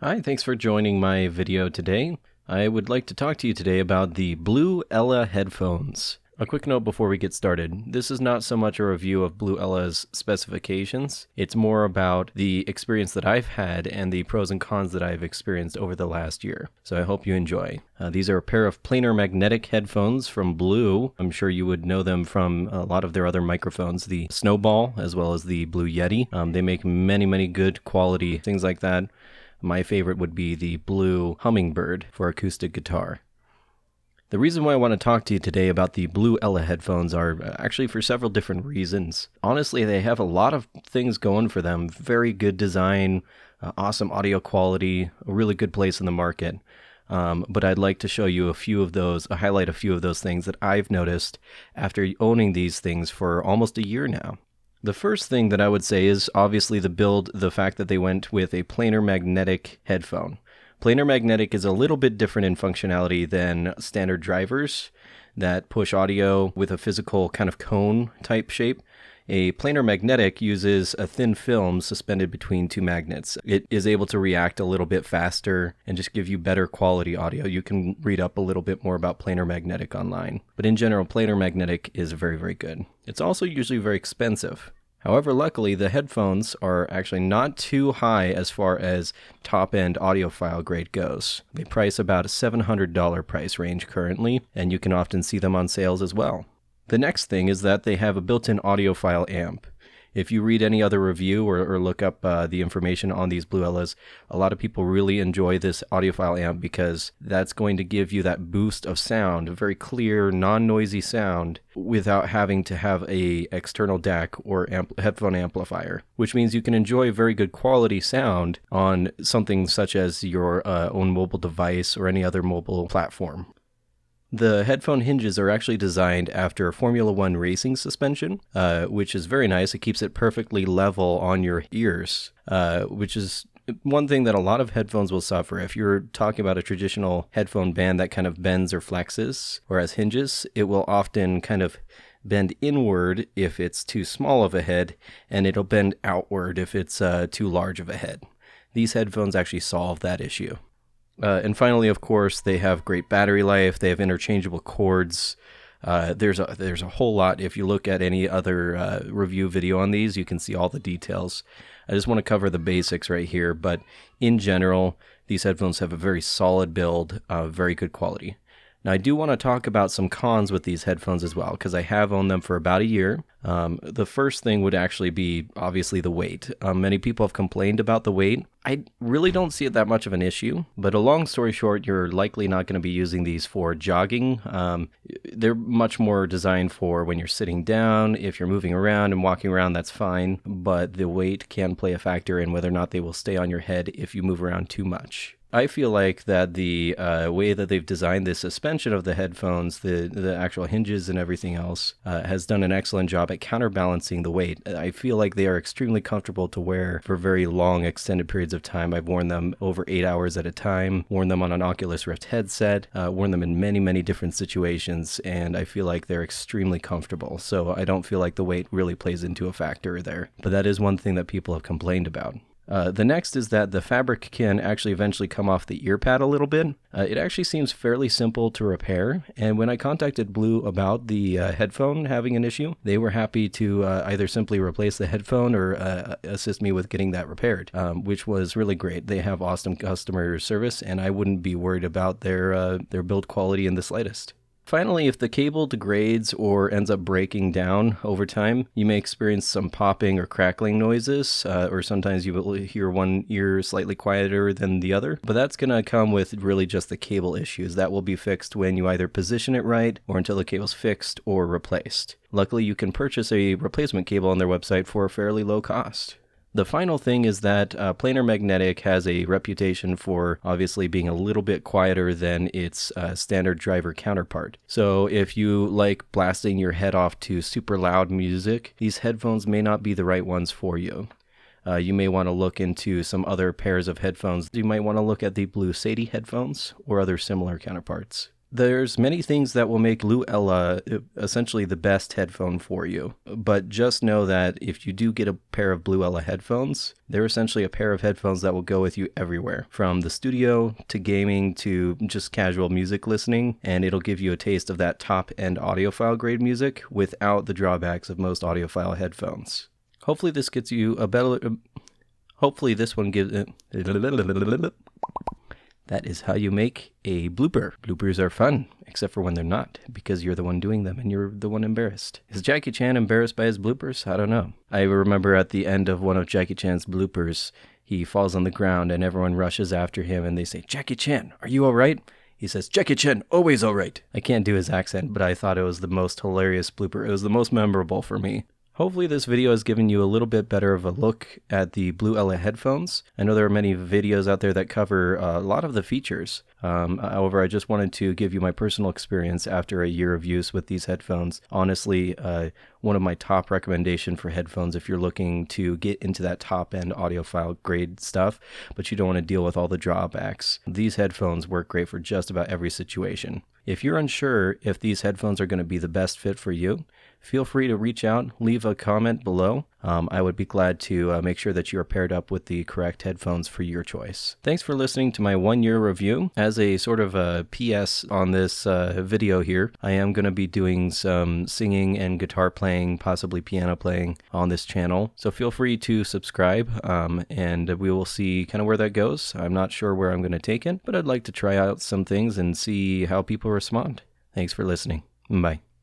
Hi, thanks for joining my video today. I would like to talk to you today about the Blue Ella headphones. A quick note before we get started. This is not so much a review of Blue Ella's specifications. It's more about the experience that I've had and the pros and cons that I've experienced over the last year. So I hope you enjoy. These are a pair of planar magnetic headphones from Blue. I'm sure you would know them from a lot of their other microphones, the Snowball as well as the Blue Yeti. They make many good quality things like that. My favorite would be the Blue Hummingbird for acoustic guitar. The reason why I want to talk to you today about the Blue Ella headphones are actually for several different reasons. Honestly, they have a lot of things going for them. Very good design, awesome audio quality, a really good place in the market. But I'd like to show you highlight a few of those things that I've noticed after owning these things for almost a year now. The first thing that I would say is obviously the fact that they went with a planar magnetic headphone. Planar magnetic is a little bit different in functionality than standard drivers that push audio with a physical kind of cone type shape. A planar magnetic uses a thin film suspended between two magnets. It is able to react a little bit faster and just give you better quality audio. You can read up a little bit more about planar magnetic online. But in general, planar magnetic is very good. It's also usually very expensive. However, luckily, the headphones are actually not too high as far as top-end audiophile grade goes. They price about a $700 price range currently, and you can often see them on sales as well. The next thing is that they have a built-in audiophile amp. If you read any other review or look up the information on these Blue Ellas, a lot of people really enjoy this audiophile amp because that's going to give you that boost of sound, a very clear, non-noisy sound, without having to have a external DAC or headphone amplifier, which means you can enjoy very good quality sound on something such as your own mobile device or any other mobile platform. The headphone hinges are actually designed after Formula One racing suspension, which is very nice. It keeps it perfectly level on your ears, which is one thing that a lot of headphones will suffer. If you're talking about a traditional headphone band that kind of bends or flexes, whereas hinges, it will often kind of bend inward if it's too small of a head, and it'll bend outward if it's too large of a head. These headphones actually solve that issue. And finally, of course, they have great battery life. They have interchangeable cords. There's a whole lot. If you look at any other review video on these, you can see all the details. I just want to cover the basics right here. But in general, these headphones have a very solid build, very good quality. Now, I do want to talk about some cons with these headphones as well, because I have owned them for about a year. The first thing would actually be, obviously, the weight. Many people have complained about the weight. I really don't see it that much of an issue, but a long story short, you're likely not going to be using these for jogging. They're much more designed for when you're sitting down. If you're moving around and walking around, that's fine, but the weight can play a factor in whether or not they will stay on your head if you move around too much. I feel like that the way that they've designed the suspension of the headphones, the actual hinges and everything else, has done an excellent job at counterbalancing the weight. I feel like they are extremely comfortable to wear for very long, extended periods of time. I've worn them over 8 hours at a time, worn them on an Oculus Rift headset, worn them in many different situations, and I feel like they're extremely comfortable. So I don't feel like the weight really plays into a factor there. But that is one thing that people have complained about. The next is that the fabric can actually eventually come off the ear pad a little bit. It actually seems fairly simple to repair, and when I contacted Blue about the headphone having an issue, they were happy to either simply replace the headphone or assist me with getting that repaired, which was really great. They have awesome customer service, and I wouldn't be worried about their build quality in the slightest. Finally, if the cable degrades or ends up breaking down over time, you may experience some popping or crackling noises, or sometimes you will hear one ear slightly quieter than the other. But that's going to come with really just the cable issues. That will be fixed when you either position it right or until the cable's fixed or replaced. Luckily, you can purchase a replacement cable on their website for a fairly low cost. The final thing is that Planar Magnetic has a reputation for obviously being a little bit quieter than its standard driver counterpart. So if you like blasting your head off to super loud music, these headphones may not be the right ones for you. You may want to look into some other pairs of headphones. You might want to look at the Blue Sadie headphones or other similar counterparts. There's many things that will make Blue Ella essentially the best headphone for you, but just know that if you do get a pair of Blue Ella headphones, they're essentially a pair of headphones that will go with you everywhere, from the studio to gaming to just casual music listening, and it'll give you a taste of that top-end audiophile grade music without the drawbacks of most audiophile headphones. Hopefully this gets you a better... Hopefully this one gives... That is how you make a blooper. Bloopers are fun, except for when they're not, because you're the one doing them and you're the one embarrassed. Is Jackie Chan embarrassed by his bloopers? I don't know. I remember at the end of one of Jackie Chan's bloopers, he falls on the ground and everyone rushes after him and they say, "Jackie Chan, are you all right?" He says, "Jackie Chan, always all right." I can't do his accent, but I thought it was the most hilarious blooper. It was the most memorable for me. Hopefully this video has given you a little bit better of a look at the Blue Ella headphones. I know there are many videos out there that cover a lot of the features. However, I just wanted to give you my personal experience after a year of use with these headphones. Honestly, one of my top recommendations for headphones if you're looking to get into that top-end audiophile grade stuff, but you don't want to deal with all the drawbacks. These headphones work great for just about every situation. If you're unsure if these headphones are going to be the best fit for you, feel free to reach out, leave a comment below. I would be glad to make sure that you are paired up with the correct headphones for your choice. Thanks for listening to my 1-year review. As a sort of a PS on this video here, I am going to be doing some singing and guitar playing, possibly piano playing on this channel. So feel free to subscribe and we will see kind of where that goes. I'm not sure where I'm going to take it, but I'd like to try out some things and see how people respond. Thanks for listening. Bye.